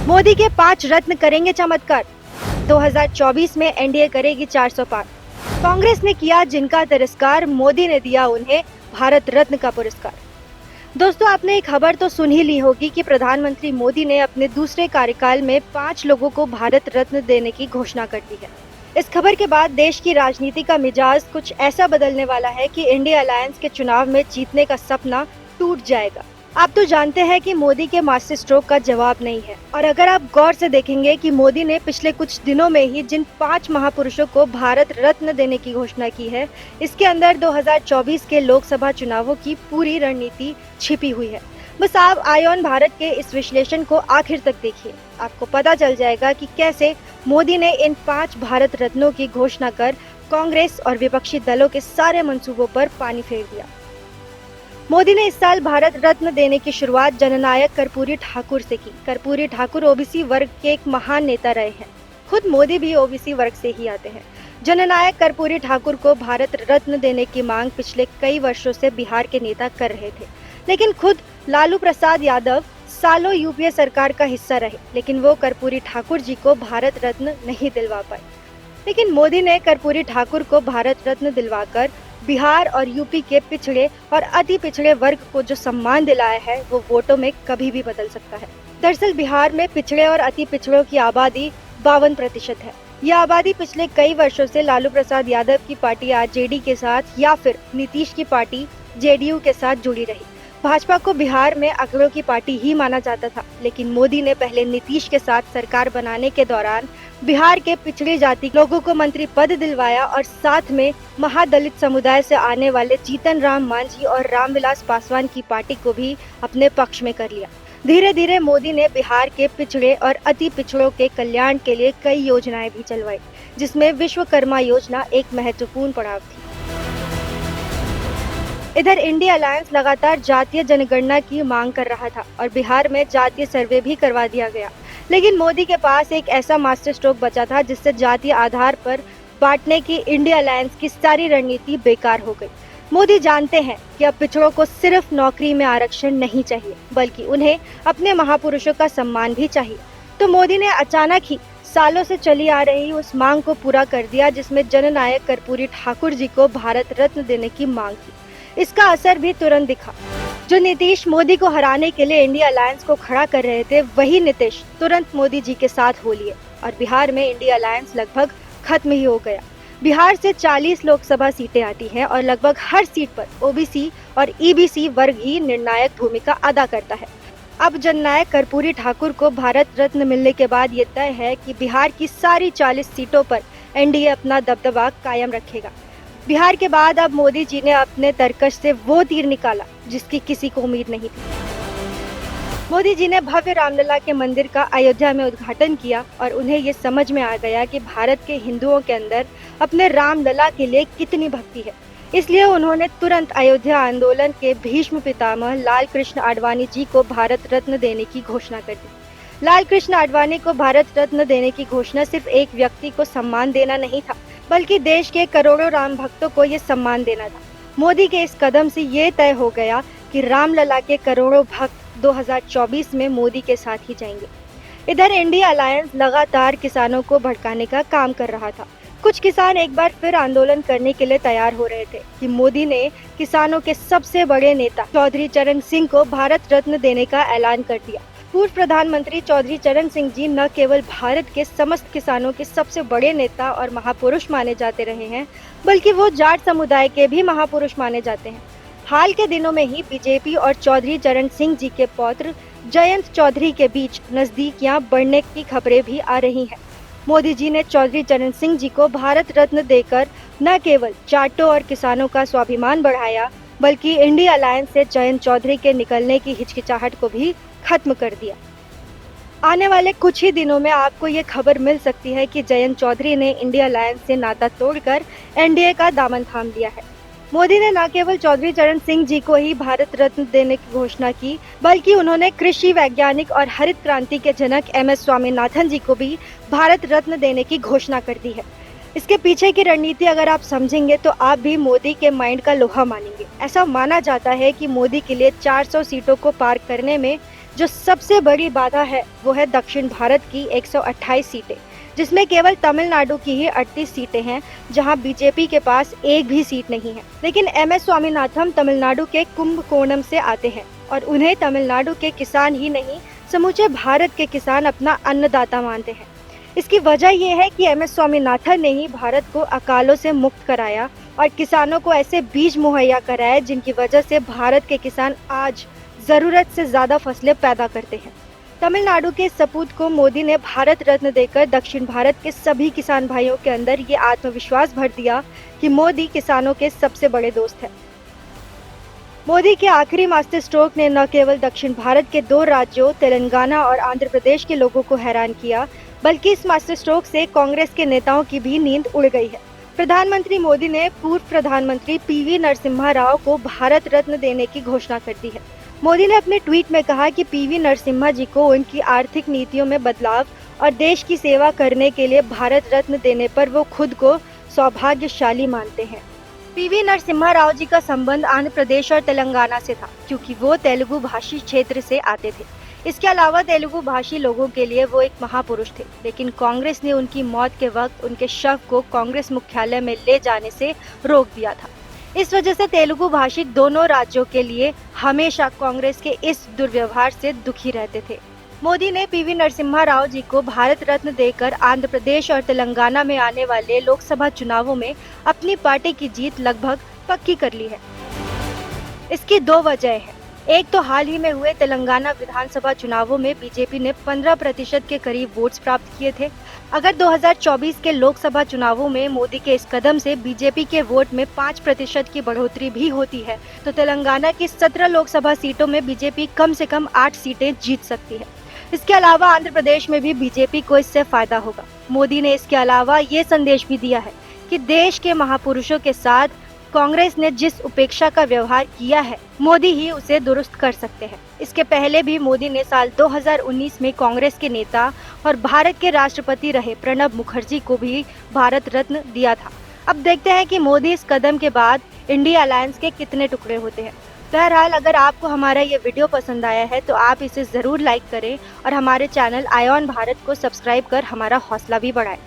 मोदी के 5 रत्न करेंगे चमत्कार। 2024 में एनडीए करेगी 400 पार। कांग्रेस ने किया जिनका तिरस्कार, मोदी ने दिया उन्हें भारत रत्न का पुरस्कार। दोस्तों, आपने ये खबर तो सुन ही ली होगी कि प्रधानमंत्री मोदी ने अपने दूसरे कार्यकाल में 5 लोगों को भारत रत्न देने की घोषणा कर दी है। इस खबर के बाद देश की राजनीति का मिजाज कुछ ऐसा बदलने वाला है कि इंडिया अलायंस के चुनाव में जीतने का सपना टूट जाएगा। आप तो जानते हैं कि मोदी के मास्टर स्ट्रोक का जवाब नहीं है, और अगर आप गौर से देखेंगे कि मोदी ने पिछले कुछ दिनों में ही जिन 5 महापुरुषों को भारत रत्न देने की घोषणा की है, इसके अंदर 2024 के लोकसभा चुनावों की पूरी रणनीति छिपी हुई है। बस आप आईऑन भारत के इस विश्लेषण को आखिर तक देखिए, आपको पता चल जाएगा कि कैसे मोदी ने इन 5 भारत रत्नों की घोषणा कर कांग्रेस और विपक्षी दलों के सारे मंसूबों पर पानी फेर दिया। मोदी ने इस साल भारत रत्न देने की शुरुआत जननायक कर्पूरी ठाकुर से की। कर्पूरी ठाकुर ओबीसी वर्ग के एक महान नेता रहे हैं। खुद मोदी भी ओबीसी वर्ग से ही आते हैं। जननायक कर्पूरी ठाकुर को भारत रत्न देने की मांग पिछले कई वर्षों से बिहार के नेता कर रहे थे, लेकिन खुद लालू प्रसाद यादव सालों यूपीए सरकार का हिस्सा रहे, लेकिन वो कर्पूरी ठाकुर जी को भारत रत्न नहीं दिलवा पाए। लेकिन मोदी ने कर्पूरी ठाकुर को भारत रत्न दिलवाकर बिहार और यूपी के पिछड़े और अति पिछड़े वर्ग को जो सम्मान दिलाया है, वो वोटों में कभी भी बदल सकता है। दरअसल बिहार में पिछड़े और अति पिछड़ों की आबादी 52% है। यह आबादी पिछले कई वर्षों से लालू प्रसाद यादव की पार्टी आरजेडी के साथ या फिर नीतीश की पार्टी जेडीयू के साथ जुड़ी रही। भाजपा को बिहार में अकड़ों की पार्टी ही माना जाता था, लेकिन मोदी ने पहले नीतीश के साथ सरकार बनाने के दौरान बिहार के पिछड़ी जाति लोगों को मंत्री पद दिलवाया और साथ में महादलित समुदाय से आने वाले जीतन राम मांझी और रामविलास पासवान की पार्टी को भी अपने पक्ष में कर लिया। धीरे धीरे मोदी ने बिहार के पिछड़े और अति पिछड़ों के कल्याण के लिए कई योजनाएं भी चलवाई, जिसमें विश्वकर्मा योजना एक महत्वपूर्ण पड़ाव थी। इधर इंडिया अलायंस लगातार जातीय जनगणना की मांग कर रहा था और बिहार में जातीय सर्वे भी करवा दिया गया, लेकिन मोदी के पास एक ऐसा मास्टर स्ट्रोक बचा था जिससे जातीय आधार पर बांटने की इंडिया अलायंस की सारी रणनीति बेकार हो गई। मोदी जानते हैं कि अब पिछड़ों को सिर्फ नौकरी में आरक्षण नहीं चाहिए, बल्कि उन्हें अपने महापुरुषों का सम्मान भी चाहिए। तो मोदी ने अचानक ही सालों से चली आ रही उस मांग को पूरा कर दिया, जिसमें जननायक कर्पूरी ठाकुर जी को भारत रत्न देने की मांग की। इसका असर भी तुरंत दिखा। जो नीतीश मोदी को हराने के लिए इंडिया अलायंस को खड़ा कर रहे थे, वही नीतीश तुरंत मोदी जी के साथ हो लिए और बिहार में इंडिया अलायंस लगभग खत्म ही हो गया। बिहार से 40 लोकसभा सीटें आती हैं और लगभग हर सीट पर ओबीसी और ईबीसी वर्ग ही निर्णायक भूमिका अदा करता है। अब जननायक कर्पूरी ठाकुर को भारत रत्न मिलने के बाद ये तय है कि बिहार की सारी 40 सीटों पर एनडीए अपना दबदबा कायम रखेगा। बिहार के बाद अब मोदी जी ने अपने तरकश से वो तीर निकाला जिसकी किसी को उम्मीद नहीं थी। मोदी जी ने भव्य रामलला के मंदिर का अयोध्या में उद्घाटन किया और उन्हें ये समझ में आ गया कि भारत के हिंदुओं के अंदर अपने रामलला के लिए कितनी भक्ति है। इसलिए उन्होंने तुरंत अयोध्या आंदोलन के भीष्म पितामह लाल कृष्ण आडवाणी जी को भारत रत्न देने की घोषणा कर दी। लाल कृष्ण आडवाणी को भारत रत्न देने की घोषणा सिर्फ एक व्यक्ति को सम्मान देना नहीं था, बल्कि देश के करोड़ों राम भक्तों को ये सम्मान देना था। मोदी के इस कदम से ये तय हो गया कि रामलला के करोड़ों भक्त 2024 में मोदी के साथ ही जाएंगे। इधर इंडिया अलायंस लगातार किसानों को भड़काने का काम कर रहा था। कुछ किसान एक बार फिर आंदोलन करने के लिए तैयार हो रहे थे कि मोदी ने किसानों के सबसे बड़े नेता चौधरी चरण सिंह को भारत रत्न देने का ऐलान कर दिया। पूर्व प्रधानमंत्री चौधरी चरण सिंह जी न केवल भारत के समस्त किसानों के सबसे बड़े नेता और महापुरुष माने जाते रहे हैं, बल्कि वो जाट समुदाय के भी महापुरुष माने जाते हैं। हाल के दिनों में ही बीजेपी और चौधरी चरण सिंह जी के पौत्र जयंत चौधरी के बीच नजदीकियां बढ़ने की खबरें भी आ रही हैं। मोदी जी ने चौधरी चरण सिंह जी को भारत रत्न देकर न केवल जाटों और किसानों का स्वाभिमान बढ़ाया, बल्कि इंडिया अलायंस से जयंत चौधरी के निकलने की हिचकिचाहट को भी खत्म कर दिया। आने वाले कुछ ही दिनों में आपको ये खबर मिल सकती है कि जयंत चौधरी ने इंडिया अलायंस से नाता तोड़कर एनडीए का दामन थाम लिया है। मोदी ने न केवल चौधरी चरण सिंह जी को ही भारत रत्न देने की घोषणा की, बल्कि उन्होंने कृषि वैज्ञानिक और हरित क्रांति के जनक एमएस स्वामीनाथन जी को भी भारत रत्न देने की घोषणा कर दी है। इसके पीछे की रणनीति अगर आप समझेंगे तो आप भी मोदी के माइंड का लोहा मानेंगे। ऐसा माना जाता है कि मोदी के लिए 400 सीटों को पार करने में जो सबसे बड़ी बाधा है वो है दक्षिण भारत की 128 सीटें, जिसमें केवल तमिलनाडु की ही 38 सीटें हैं, जहां बीजेपी के पास एक भी सीट नहीं है। लेकिन एमएस स्वामीनाथन तमिलनाडु के कुंभकोणम से आते हैं और उन्हें तमिलनाडु के किसान ही नहीं, समूचे भारत के किसान अपना अन्नदाता मानते हैं। इसकी वजह यह है कि एमएस स्वामीनाथन ने ही भारत को अकालों से मुक्त कराया और किसानों को ऐसे बीज मुहैया कराए जिनकी वजह से भारत के किसान आज जरूरत से ज्यादा फसलें पैदा करते हैं। तमिलनाडु के सपूत को मोदी ने भारत रत्न देकर दक्षिण भारत के सभी किसान भाइयों के अंदर ये आत्मविश्वास भर दिया कि मोदी किसानों के सबसे बड़े दोस्त हैं। मोदी के आखिरी मास्टर स्ट्रोक ने न केवल दक्षिण भारत के दो राज्यों तेलंगाना और आंध्र प्रदेश के लोगों को हैरान किया, बल्कि इस मास्टर स्ट्रोक से कांग्रेस के नेताओं की भी नींद उड़ गई है। प्रधानमंत्री मोदी ने पूर्व प्रधानमंत्री पीवी नरसिम्हा राव को भारत रत्न देने की घोषणा कर दी है। मोदी ने अपने ट्वीट में कहा कि पीवी नरसिम्हा जी को उनकी आर्थिक नीतियों में बदलाव और देश की सेवा करने के लिए भारत रत्न देने पर वो खुद को सौभाग्यशाली मानते हैं। पीवी नरसिम्हा राव जी का संबंध आंध्र प्रदेश और तेलंगाना से था, क्योंकि वो तेलुगु भाषी क्षेत्र से आते थे। इसके अलावा तेलुगु भाषी लोगों के लिए वो एक महापुरुष थे, लेकिन कांग्रेस ने उनकी मौत के वक्त उनके शव को कांग्रेस मुख्यालय में ले जाने से रोक दिया था। इस वजह से तेलुगु भाषी दोनों राज्यों के लिए हमेशा कांग्रेस के इस दुर्व्यवहार से दुखी रहते थे। मोदी ने पीवी नरसिम्हा राव जी को भारत रत्न देकर आंध्र प्रदेश और तेलंगाना में आने वाले लोकसभा चुनावों में अपनी पार्टी की जीत लगभग पक्की कर ली है। इसकी दो वजह है। एक तो हाल ही में हुए तेलंगाना विधानसभा चुनावों में बीजेपी ने 15% के करीब वोट्स प्राप्त किए थे। अगर 2024 के लोकसभा चुनावों में मोदी के इस कदम से बीजेपी के वोट में 5% की बढ़ोतरी भी होती है, तो तेलंगाना की 17 लोकसभा सीटों में बीजेपी कम से कम 8 सीटें जीत सकती है। इसके अलावा आंध्र प्रदेश में भी बीजेपी को इससे फायदा होगा। मोदी ने इसके अलावा ये संदेश भी दिया है कि देश के महापुरुषों के साथ कांग्रेस ने जिस उपेक्षा का व्यवहार किया है, मोदी ही उसे दुरुस्त कर सकते हैं। इसके पहले भी मोदी ने साल 2019 में कांग्रेस के नेता और भारत के राष्ट्रपति रहे प्रणब मुखर्जी को भी भारत रत्न दिया था। अब देखते हैं कि मोदी इस कदम के बाद इंडिया अलायंस के कितने टुकड़े होते हैं। बहरहाल, अगर आपको हमारा ये वीडियो पसंद आया है तो आप इसे जरूर लाइक करें और हमारे चैनल आईऑन भारत को सब्सक्राइब कर हमारा हौसला भी बढ़ाएं।